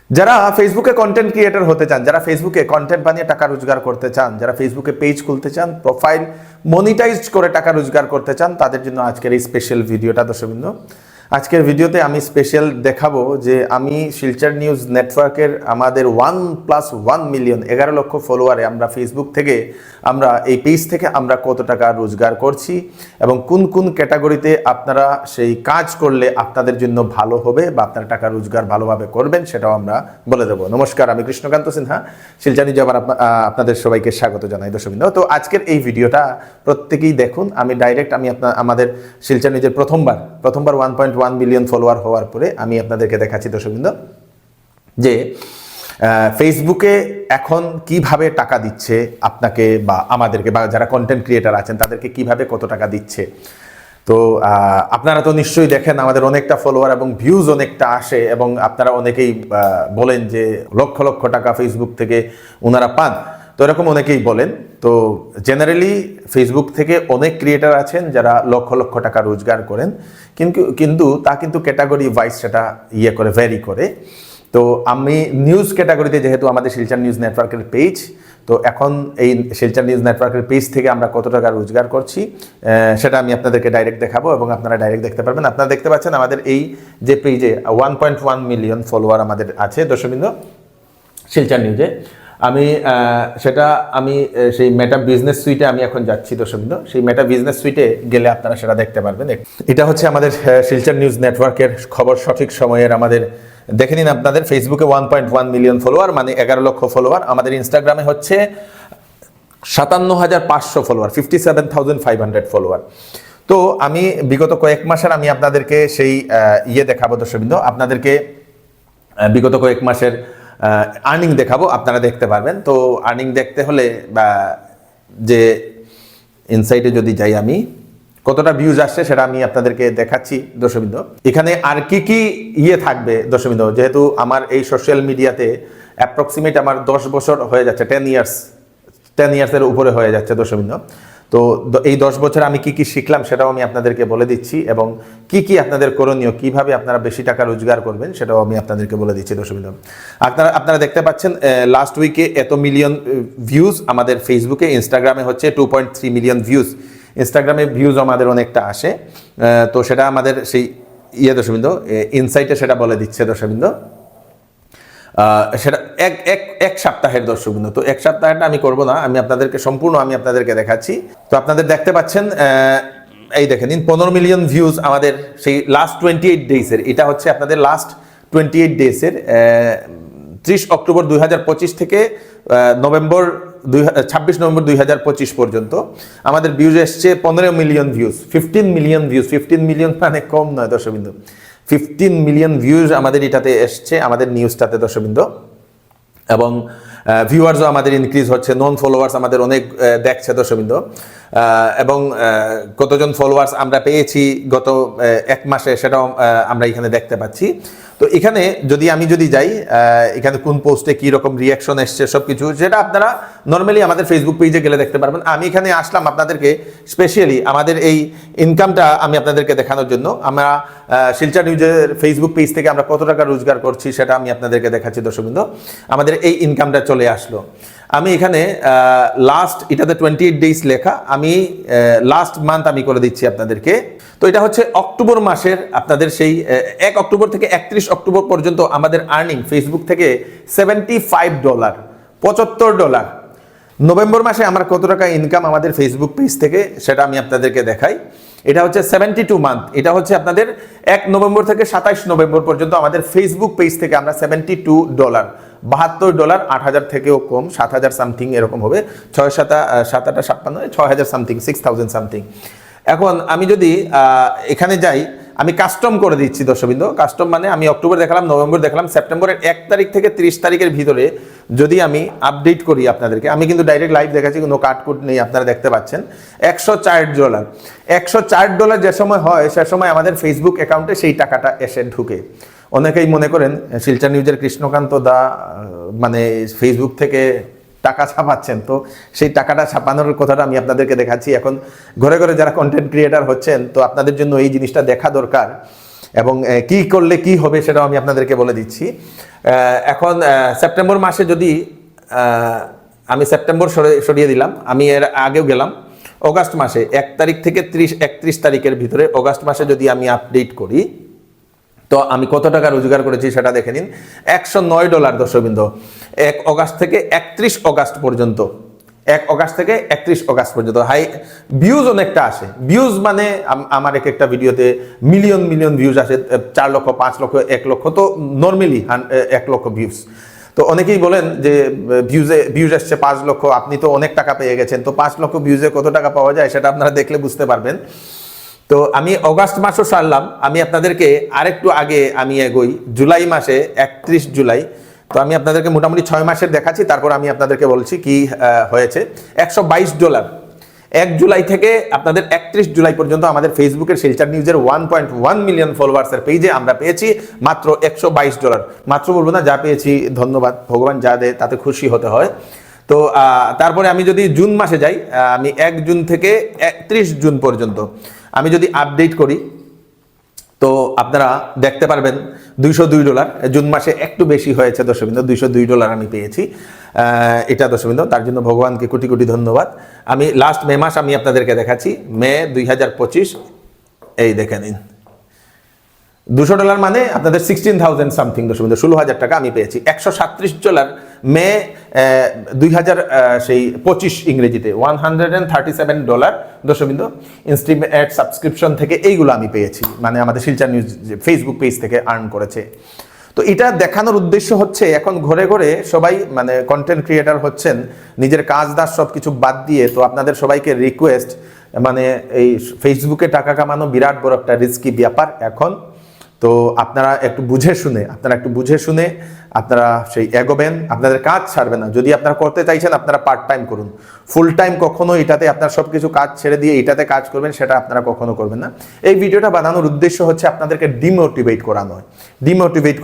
যারা ফেসবুকে content creator হতে চান, যারা ফেসবুকে কন্টেন্ট বানিয়ে টাকা রোজগার করতে চান, যারা ফেসবুকে পেজ খুলতে চান, প্রোফাইল মনিটাইজড করে টাকা রোজগার করতে চান, তাদের জন্য আজকের এই স্পেশাল ভিডিওটা। দর্শকবৃন্দ, আজকের ভিডিওতে আমি স্পেশাল দেখাবো যে আমি শিলচর নিউজ নেটওয়ার্কের আমাদের 1+1 মিলিয়ন 11 লক্ষ ফলোয়ারে আমরা ফেসবুক থেকে আমরা এই পেজ থেকে আমরা কত টাকা রোজগার করছি এবং কোন কোন ক্যাটাগরিতে আপনারা সেই কাজ করলে আপনাদের জন্য ভালো হবে বা আপনারা টাকা রোজগার ভালোভাবে করবেন সেটাও আমরা বলে দেবো। নমস্কার, আমি কৃষ্ণকান্ত সিনহা, শিলচর নিউজে আবার আপনাদের সবাইকে স্বাগত জানাই। দর্শকবৃন্দ, তো আজকের এই ভিডিওটা প্রত্যেকেই দেখুন। আমি আমাদের শিলচর নিউজের প্রথমবার 1.1 মিলিয়ন ফলোয়ার হওয়ার পরে আমি আপনাদেরকে দেখাচ্ছি দর্শকবৃন্দ যে ফেসবুকে এখন কিভাবে টাকা দিচ্ছে আপনাকে বা আমাদেরকে, বা যারা কন্টেন্ট ক্রিয়েটার আছেন তাদেরকে কিভাবে কত টাকা দিচ্ছে। তো আপনারা তো নিশ্চয়ই দেখেন আমাদের অনেকটা ফলোয়ার এবং ভিউজ অনেকটা আসে এবং আপনারা অনেকেই বলেন যে লক্ষ লক্ষ টাকা ফেসবুক থেকে ওনারা পান। তো এরকম অনেকেই বলেন। তো জেনারেলি ফেসবুক থেকে অনেক ক্রিয়েটার আছেন যারা লক্ষ লক্ষ টাকা রোজগার করেন, কিন্তু তা কিন্তু ক্যাটাগরি ওয়াইজ সেটা করে ভ্যারি করে। তো আমি নিউজ ক্যাটাগরিতে, যেহেতু আমাদের শিলচর নিউজ নেটওয়ার্কের পেজ, তো এখন এই শিলচর নিউজ নেটওয়ার্কের পেজ থেকে আমরা কত টাকা রোজগার করছি সেটা আমি আপনাদেরকে ডাইরেক্ট দেখাবো এবং আপনারা ডাইরেক্ট দেখতে পারবেন। আপনারা দেখতে পাচ্ছেন আমাদের এই যে পেজে 1.1 মিলিয়ন ফলোয়ার আমাদের আছে দর্শকবৃন্দ শিলচর নিউজে। আমি সেই মেটা বিজনেস সুইটে আমি এখন যাচ্ছি দর্শকবৃন্দ। সেই মেটা বিজনেস সুইটে গেলে আপনারা সেটা দেখতে পারবেন। এটা হচ্ছে আমাদের শিলচর নিউজ নেটওয়ার্কের খবর সঠিক সময়ের। আমাদের দেখে নিন আপনাদের ফেসবুকে 1.1 মিলিয়ন ফলোয়ার মানে 11 লক্ষ ফলোয়ার। আমাদের ইনস্টাগ্রামে হচ্ছে 57,500 ফলোয়ার, 57,500 ফলোয়ার। তো আমি বিগত কয়েক মাসের আমি আপনাদেরকে সেই দেখাবো দর্শকবৃন্দ, আপনাদেরকে বিগত কয়েক মাসের আর্নিং দেখাবো, আপনারা দেখতে পারবেন। তো আর্নিং দেখতে হলে বা যে ইনসাইটে যদি যাই, আমি কতটা ভিউজ আসছে সেটা আমি আপনাদেরকে দেখাচ্ছি দর্শকবৃন্দ। এখানে আর কি থাকবে দর্শকবৃন্দ, যেহেতু আমার এই সোশ্যাল মিডিয়াতে অ্যাপ্রক্সিমেট আমার 10 বছর হয়ে যাচ্ছে, 10 ইয়ার্সের উপরে হয়ে যাচ্ছে দর্শকবৃন্দ। তো এই 10 বছর আমি কি শিখলাম সেটাও আমি আপনাদেরকে বলে দিচ্ছি এবং কি আপনাদের করণীয়, কিভাবে আপনারা বেশি টাকা রোজগার করবেন সেটাও আমি আপনাদেরকে বলে দিচ্ছি দর্শকবৃন্দ। আপনারা দেখতে পাচ্ছেন লাস্ট উইকে এত মিলিয়ন ভিউজ আমাদের ফেসবুকে, ইনস্টাগ্রামে হচ্ছে 2.3 মিলিয়ন ভিউজ। ইনস্টাগ্রামে ভিউজ আমাদের অনেকটা আসে, তো সেটা আমাদের সেই দর্শকবৃন্দ ইনসাইটে সেটা বলে দিচ্ছে দর্শকবৃন্দ। সেটা এক সপ্তাহের দর্শকবৃন্দ। তো এক সপ্তাহেরটা আমি করব না, আমি আপনাদেরকে দেখাচ্ছি। তো আপনাদের দেখতে পাচ্ছেন এই দেখে নিন 15 মিলিয়ন ভিউজ আমাদের সেই লাস্ট 28 ডেজের। এটা হচ্ছে আপনাদের লাস্ট 28 ডেজের 30 অক্টোবর 2025 থেকে 26 নভেম্বর 2025 পর্যন্ত আমাদের ভিউজ এসছে 15 million views, 15 million views. 15 million মানে কম নয় দর্শকবৃন্দ, 15 মিলিয়ন ভিউজ আমাদের এটাতে এসছে, আমাদের নিউজটাতে দর্শকবৃন্দ। এবং ভিউয়ার্সও আমাদের ইনক্রিজ হচ্ছে, নন ফলোয়ার্স আমাদের অনেক দেখছে দর্শকবৃন্দ। এবং কতজন ফলোয়ার্স আমরা পেয়েছি গত এক মাসে সেটাও আমরা এখানে দেখতে পাচ্ছি। তো এখানে আমি যদি যাই, এখানে কোন পোস্টে কী রকম রিয়াকশন এসছে সব কিছু সেটা আপনারা নর্মালি আমাদের ফেসবুক পেজে গেলে দেখতে পারবেন। আমি এখানে আসলাম আপনাদেরকে স্পেশালি আমাদের এই ইনকামটা আমি আপনাদেরকে দেখানোর জন্য। আমরা শিলচর নিউজের ফেসবুক পেজ থেকে আমরা কত টাকা রোজগার করছি সেটা আমি আপনাদেরকে দেখাচ্ছি দর্শকবৃন্দ। আমাদের এই ইনকামটা চলে আসলো। আমি এখানে এটাতে 28 ডেজ লেখা, আমি লাস্ট মান্থ আমি করে দিচ্ছি আপনাদেরকে। তো এটা হচ্ছে অক্টোবর মাসের আপনাদের সেই 1 অক্টোবর থেকে 31 অক্টোবর পর্যন্ত আমাদের আর্নিং ফেসবুক থেকে $75, $75। নভেম্বর মাসে আমরা কত টাকা ইনকাম আমাদের ফেসবুক পেজ থেকে সেটা আমি আপনাদেরকে দেখাই। এটা হচ্ছে 72 মান্থ। এটা হচ্ছে আপনাদের 1 নভেম্বর থেকে 27 নভেম্বর পর্যন্ত আমাদের ফেসবুক পেজ থেকে আমরা $72, $72, 8,000 থেকেও কম, 7,000 সামথিং এরকম হবে, 6,000 সামথিং, 6,000 সামথিং। এখন আমি যদি এখানে যাই, আমি কাস্টম করে দিচ্ছি দর্শকবৃন্দ। কাস্টম মানে আমি অক্টোবর দেখালাম, নভেম্বর দেখালাম, সেপ্টেম্বরের 1 তারিখ থেকে 30 তারিখের ভিতরে যদি আমি আপডেট করি আপনাদেরকে, আমি কিন্তু ডাইরেক্ট লাইভ দেখাচ্ছি, কোনো কাটকুট নেই, আপনারা দেখতে পাচ্ছেন। $104 যে সময় হয় সে সময় আমাদের ফেসবুক অ্যাকাউন্টে সেই টাকাটা এসে ঢুকে। অনেকেই মনে করেন শিলচর নিউজের কৃষ্ণকান্ত দা মানে ফেসবুক থেকে টাকা ছাপাচ্ছেন। তো সেই টাকাটা ছাপানোর কথাটা আমি আপনাদেরকে দেখাচ্ছি। এখন ঘরে ঘরে যারা কন্টেন্ট ক্রিয়েটার হচ্ছেন, তো আপনাদের জন্য এই জিনিসটা দেখা দরকার এবং কি করলে কি হবে সেটাও আমি আপনাদেরকে বলে দিচ্ছি। এখন সেপ্টেম্বর মাসে যদি আমি সেপ্টেম্বর সরিয়ে দিলাম, আমি এর আগেও গেলাম অগাস্ট মাসে 1 তারিখ থেকে 31 তারিখের ভিতরে অগাস্ট মাসে যদি আমি আপডেট করি, তো আমি কত টাকা রোজগার করেছি সেটা দেখে নিন। $109 দর্শকবৃন্দ 1 অগাস্ট থেকে 31 অগাস্ট পর্যন্ত, 1 অগাস্ট থেকে 31 অগাস্ট পর্যন্ত। হাই ভিউজ অনেকটা আসে, ভিউজ মানে আমার একটা ভিডিওতে মিলিয়ন মিলিয়ন ভিউজ আসে, 4 লক্ষ 5 লক্ষ 1 লক্ষ, তো নর্মালি 1 লক্ষ ভিউজ। তো অনেকেই বলেন যে ভিউজ আসছে 5 লক্ষ, আপনি তো অনেক টাকা পেয়ে গেছেন। তো 5 লক্ষ ভিউজে কত টাকা পাওয়া যায় সেটা আপনারা দেখলে বুঝতে পারবেন। তো আমি অগাস্ট মাসও সারলাম, আমি আপনাদেরকে আরেকটু আগে আমি এগোই জুলাই মাসে 31 জুলাই। তো আমি আপনাদেরকে মোটামুটি 6 মাসের দেখাচ্ছি, তারপর আমি আপনাদেরকে বলছি কি হয়েছে। $122 1 জুলাই থেকে আপনাদের 31 জুলাই পর্যন্ত আমাদের ফেসবুকের শিলচর নিউজের 1.1 মিলিয়ন ফলোয়ার্সের পেজে আমরা পেয়েছি মাত্র $122। মাত্র বলবো না, যা পেয়েছি ধন্যবাদ, ভগবান যা দেয় তাতে খুশি হতে হয়। তো তারপরে আমি যদি জুন মাসে যাই, আমি 1 জুন থেকে 31 জুন পর্যন্ত আমি যদি আপডেট করি, তো আপনারা দেখতে পারবেন $202। জুন মাসে একটু বেশি হয়েছে দর্শকবৃন্দ, $202 আমি পেয়েছি এটা দর্শকবৃন্দ, তার জন্য ভগবানকে কোটি কোটি ধন্যবাদ। আমি লাস্ট মে মাস আমি আপনাদেরকে দেখাচ্ছি, মে 2025, এই দেখে নিন $200 মানে আপনাদের 16,000 সামথিং দর্শকবৃন্দ, 16,000 টাকা আমি পেয়েছি। $137 মে 2025 ইংরেজিতে, $137 দর্শকবৃন্দ ইনস্ট্রিম অ্যাড সাবস্ক্রিপশন থেকে এইগুলো আমি পেয়েছি, মানে আমাদের শিলচর নিউজ ফেসবুক পেজ থেকে আর্ন করেছে। তো এটা দেখানোর উদ্দেশ্য হচ্ছে এখন ঘরে ঘরে সবাই মানে কন্টেন্ট ক্রিয়েটার হচ্ছেন, নিজের কাজ দাস সব কিছু বাদ দিয়ে। তো আপনাদের সবাইকে রিকোয়েস্ট, মানে এই ফেসবুকে টাকা কামানো বিরাট বড় একটা রিস্কি ব্যাপার এখন। তো আপনারা একটু বুঝে শুনে আপনারা সেই এগোবেন, আপনাদের কাজ ছাড়বে না। যদি আপনারা করতে চাইছেন আপনারা পার্ট টাইম করুন, ফুল টাইম কখনো এটাতে আপনার সব কিছু কাজ ছেড়ে দিয়ে এটাতে কাজ করবেন সেটা আপনারা কখনো করবেন না। এই ভিডিওটা বানানোর উদ্দেশ্য হচ্ছে আপনাদেরকে ডিমোটিভেট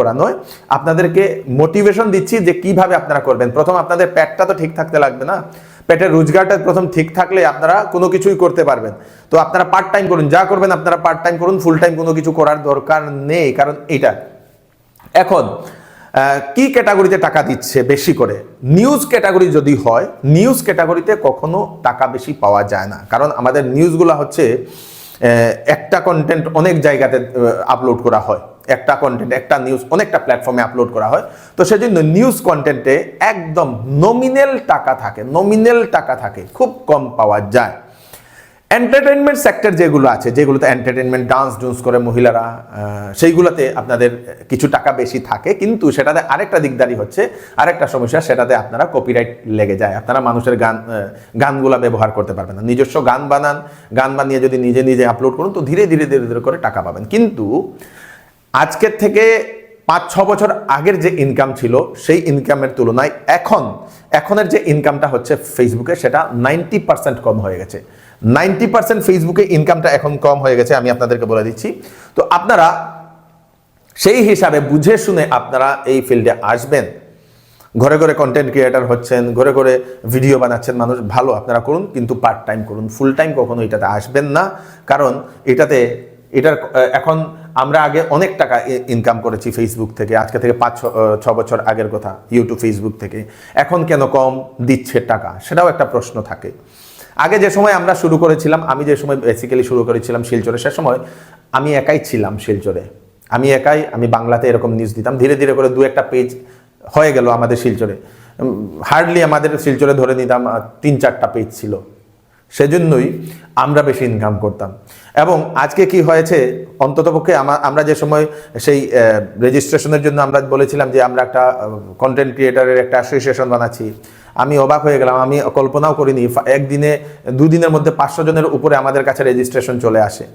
করা নয়, আপনাদেরকে মোটিভেশন দিচ্ছি যে কিভাবে আপনারা করবেন। প্রথম আপনাদের পেটটা তো ঠিক থাকতে লাগবে না, পেটের রোজগারটা প্রথম ঠিক থাকলে আপনারা কোনো কিছুই করতে পারবেন। তো আপনারা পার্ট টাইম করুন, যা করবেন আপনারা পার্ট টাইম করুন, ফুল টাইম কোনো কিছু করার দরকার নেই। কারণ এটা এখন কি ক্যাটাগরিতে টাকা দিচ্ছে বেশি করে, নিউজ ক্যাটাগরি যদি হয়, নিউজ ক্যাটাগরিতে কখনো টাকা বেশি পাওয়া যায় না। কারণ আমাদের নিউজগুলো হচ্ছে একটা কন্টেন্ট অনেক জায়গাতে আপলোড করা হয়, একটা কন্টেন্ট একটা নিউজ অনেকটা প্ল্যাটফর্মে আপলোড করা হয়। তো সেজন্য নিউজ কন্টেন্টে একদম নমিনাল টাকা থাকে, খুব কম পাওয়া যায়। এন্টারটেনমেন্ট সেক্টর যেগুলো আছে, যেগুলোতে এন্টারটেনমেন্ট ডান্স ডুন্স করে মহিলারা, সেইগুলোতে আপনাদের কিছু টাকা বেশি থাকে। কিন্তু সেটাতে আরেকটা দিকদারি হচ্ছে, আরেকটা সমস্যা, সেটাতে আপনারা কপিরাইট লেগে যায়। আপনারা মানুষের গানগুলা ব্যবহার করতে পারবেন না। নিজস্ব গান বানিয়ে যদি নিজে আপলোড করুন তো ধীরে ধীরে করে টাকা পাবেন। কিন্তু আজকের থেকে 5-6 বছর আগের যে ইনকাম ছিল সেই ইনকামের তুলনায় এখনের যে ইনকামটা হচ্ছে ফেসবুকে, সেটা 90% কম হয়ে গেছে। 90% ফেসবুকে ইনকামটা এখন কম হয়ে গেছে, আমি আপনাদেরকে বলে দিচ্ছি। তো আপনারা সেই হিসাবে বুঝে শুনে আপনারা এই ফিল্ডে আসবেন। ঘরে ঘরে কন্টেন্ট ক্রিয়েটার হচ্ছেন, ঘরে ঘরে ভিডিও বানাচ্ছেন মানুষ, ভালো, আপনারা করুন, কিন্তু পার্ট টাইম করুন, ফুল টাইম কখনো এটাতে আসবেন না। কারণ এটার এখন আমরা আগে অনেক টাকা ইনকাম করেছি ফেসবুক থেকে, আজকে থেকে 5-6 বছর আগের কথা, ইউটিউব ফেসবুক থেকে। এখন কেন কম দিচ্ছে টাকা, সেটাও একটা প্রশ্ন থাকে। আগে যে সময় আমরা শুরু করেছিলাম, আমি যে সময় বেসিক্যালি শুরু করেছিলাম শিলচরে, সে সময় আমি একাই ছিলাম শিলচরে, আমি বাংলাতে এরকম নিউজ দিতাম। ধীরে ধীরে করে 2-1টা পেজ হয়ে গেল আমাদের শিলচরে, হার্ডলি আমাদের শিলচরে ধরে নিতাম 3-4টা পেজ ছিল। সেজন্যই আমরা বেশি ইনকাম করতাম। এবং আজকে কি হয়েছে, অন্ততপক্ষে আমরা যে সময় সেই রেজিস্ট্রেশনের জন্য আমরা বলেছিলাম যে আমরা একটা কন্টেন্ট ক্রিয়েটারের একটা অ্যাসোসিয়েশন বানাচ্ছি, আমি অবাক হয়ে গেলাম। আমি কল্পনাও করিনি 2 দিনের মধ্যে 500 জনের উপরে আমাদের কাছে রেজিস্ট্রেশন চলে আসে।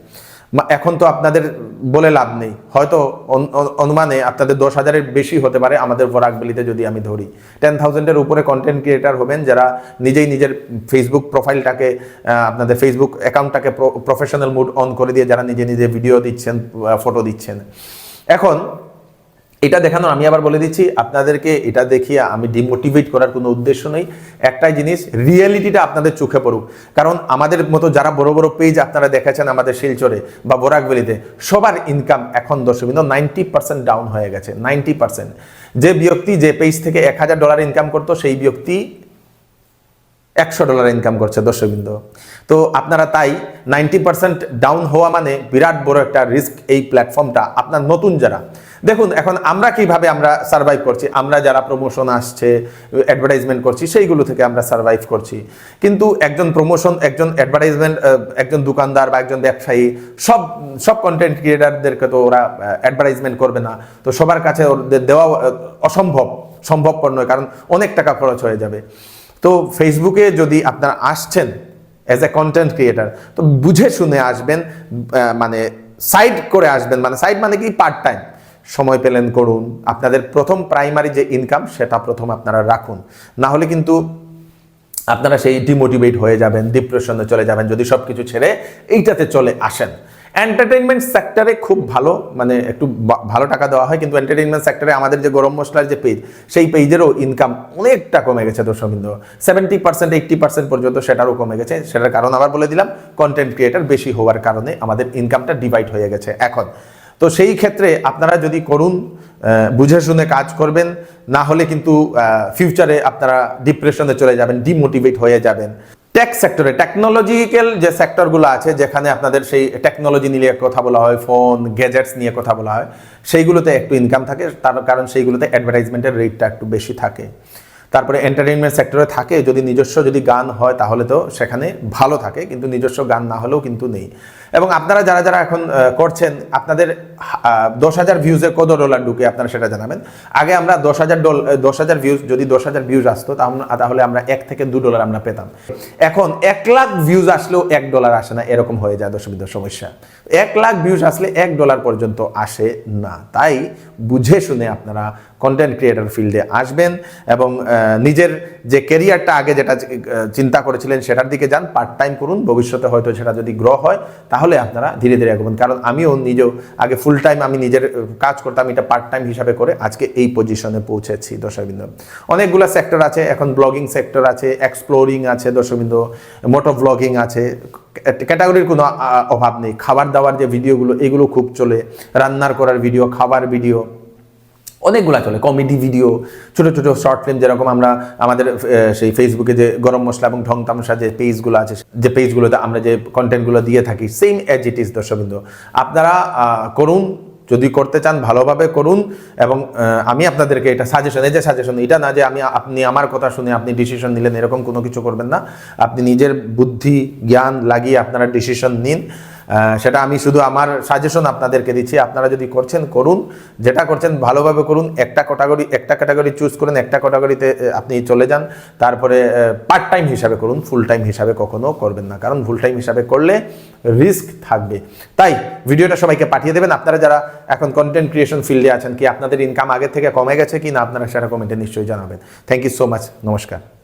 এখন তো আপনাদের বলে লাভ নেই, হয়তো অনুমানে আপনাদের 10,000-এর বেশি হতে পারে আমাদের বরাকবেলিতে। যদি আমি ধরি 10,000-এর উপরে কন্টেন্ট ক্রিয়েটার হবেন, যারা নিজের ফেসবুক প্রোফাইলটাকে, আপনাদের ফেসবুক অ্যাকাউন্টটাকে প্রফেশনাল মুড অন করে দিয়ে যারা নিজে ভিডিও দিচ্ছেন, ফটো দিচ্ছেন। এখন এটা দেখানো, আমি আবার বলে দিচ্ছি আপনাদেরকে, এটা দেখিয়ে আমি ডিমোটিভেট করার কোনো উদ্দেশ্য নেই। একটাই জিনিস, রিয়েলিটিটা আপনাদের চোখে পড়ুক। কারণ আমাদের মতো যারা বড় বড় পেজ আপনারা দেখেছেন আমাদের শিলচরে বা বোরাকভ্যালিতে, সবার ইনকাম এখন দর্শকবৃন্দ 90% ডাউন হয়ে গেছে। 90%। যে ব্যক্তি যে পেজ থেকে $1000 ইনকাম করতো, সেই ব্যক্তি $100 ইনকাম করছে দর্শকবৃন্দ। তো আপনারা তাই 90% ডাউন হওয়া মানে বিরাট বড় একটা রিস্ক। এই প্ল্যাটফর্মটা আপনার নতুন যারা দেখুন, এখন আমরা কিভাবে আমরা সার্ভাইভ করছি, আমরা যারা প্রমোশন আসছে, অ্যাডভার্টাইজমেন্ট করছি, সেইগুলো থেকে আমরা সার্ভাইভ করছি। কিন্তু একজন প্রমোশন, একজন অ্যাডভার্টাইজমেন্ট, একজন দোকানদার বা একজন ব্যবসায়ী, সব কন্টেন্ট ক্রিয়েটারদেরকে তো ওরা অ্যাডভার্টাইজমেন্ট করবে না। তো সবার কাছে ওদের দেওয়া সম্ভবপর নয়, কারণ অনেক টাকা খরচ হয়ে যাবে। তো ফেসবুকে যদি আপনারা আসছেন অ্যাজ এ কন্টেন্ট ক্রিয়েটার, তো বুঝে শুনে আসবেন, মানে সাইড করে আসবেন। মানে সাইড মানে কি, পার্ট টাইম সময় পেলেন করুন। আপনাদের প্রথম প্রাইমারি যে ইনকাম সেটা প্রথম আপনারা রাখুন, না হলে কিন্তু আপনারা সেই ডিমোটিভেট হয়ে যাবেন, ডিপ্রেশনে চলে যাবেন যদি সব কিছু ছেড়ে এইটাতে চলে আসেন। এন্টারটেইনমেন্ট সেক্টরে খুব ভালো, মানে একটু ভালো টাকা দেওয়া হয়, কিন্তু এন্টারটেইনমেন্ট সেক্টরে আমাদের যে গরম মশলার যে পেজ, সেই পেজেরও ইনকাম অনেকটা কমে গেছে দর্শকবৃন্দ। 70% 80% পর্যন্ত সেটারও কমে গেছে। সেটার কারণ আবার বলে দিলাম, কন্টেন্ট ক্রিয়েটার বেশি হওয়ার কারণে আমাদের ইনকামটা ডিভাইড হয়ে গেছে এখন। তো সেই ক্ষেত্রে আপনারা যদি করুন, বুঝে শুনে কাজ করবেন, না হলে কিন্তু ফিউচারে আপনারা ডিপ্রেশনে চলে যাবেন, ডিমোটিভেট হয়ে যাবেন। টেক সেক্টরে, টেকনোলজিক্যাল যে সেক্টরগুলো আছে, যেখানে আপনাদের সেই টেকনোলজি নিয়ে কথা বলা হয়, ফোন গ্যাজেটস নিয়ে কথা বলা হয়, সেইগুলোতে একটু ইনকাম থাকে। তার কারণ সেইগুলোতে অ্যাডভার্টাইজমেন্টের রেটটা একটু বেশি থাকে। তারপরে এন্টারটেইনমেন্ট সেক্টরে থাকে, যদি নিজস্ব যদি গান হয় তাহলে তো সেখানে ভালো থাকে, কিন্তু নিজস্ব গান না হলেও কিন্তু নেই। এবং আপনারা যারা যারা এখন করছেন, আপনাদের 10,000 ভিউজে কত ডলার ঢুকে আপনারা সেটা জানাবেন। আগে আমরা 10,000 ভিউজ, যদি 10,000 ভিউজ আসতো তাহলে আমরা $1 থেকে $2 আমরা পেতাম। এখন 1 লাখ ভিউজ আসলেও $1 আসে না, এরকম হয়ে যায় দর্শকদের সমস্যা। 1 লাখ ভিউজ আসলে $1 পর্যন্ত আসে না। তাই বুঝে শুনে আপনারা কন্টেন্ট ক্রিয়েটর ফিল্ডে আসবেন এবং নিজের যে ক্যারিয়ারটা আগে যেটা চিন্তা করেছিলেন সেটার দিকে যান, পার্ট টাইম করুন। ভবিষ্যতে হয়তো সেটা যদি গ্রো হয় তাহলে আপনারা ধীরে ধীরে এগোবেন। কারণ আমিও নিজেও আগে ফুল টাইম আমি নিজের কাজ করতাম, এটা পার্ট টাইম হিসাবে করে আজকে এই পজিশনে পৌঁছেছি দর্শকবৃন্দ। অনেকগুলো সেক্টর আছে এখন, ব্লগিং সেক্টর আছে, এক্সপ্লোরিং আছে দর্শকবৃন্দ, মোটো ব্লগিং আছে, ক্যাটাগরির কোনো অভাব নেই। খাবার দাবার যে ভিডিওগুলো, এগুলো খুব চলে, রান্নার করার ভিডিও, খাবার ভিডিও, অনেকগুলা চলে, কমেডি ভিডিও, ছোট ছোট শর্ট ফিল্ম, যেরকম আমরা আমাদের সেই ফেসবুকে যে গরম মশলা এবং ঢং তামাশা যে পেজগুলো আছে, যে পেজগুলোতে আমরা যে কন্টেন্টগুলো দিয়ে থাকি, সেম অ্যাজ ইট ইজ দর্শকবৃন্দ। আপনারা করুন, যদি করতে চান ভালোভাবে করুন। এবং আমি আপনাদেরকে এটা সাজেশন, এই যে সাজেশন, এটা না যে আপনি আমার কথা শুনে আপনি ডিসিশন নিলেন, এরকম কোনো কিছু করবেন না। আপনি নিজের বুদ্ধি জ্ঞান লাগিয়ে আপনারা ডিসিশন নিন। সেটা আমি শুধু আমার সাজেশন আপনাদেরকে দিচ্ছি। আপনারা যদি করছেন করুন, যেটা করছেন ভালোভাবে করুন। একটা ক্যাটাগরি চুজ করেন, একটা ক্যাটাগরিতে আপনি চলে যান, তারপরে পার্ট টাইম হিসাবে করুন, ফুল টাইম হিসাবে কখনো করবেন না, কারণ ফুল টাইম হিসাবে করলে রিস্ক থাকবে। তাই ভিডিওটা সবাইকে পাঠিয়ে দেবেন। আপনারা যারা এখন কন্টেন্ট ক্রিয়েশন ফিল্ডে আছেন, কি আপনাদের ইনকাম আগে থেকে কমে গেছে কি না, আপনারা সেটা কমেন্টে নিশ্চয়ই জানাবেন। থ্যাংক ইউ সো মাচ, নমস্কার।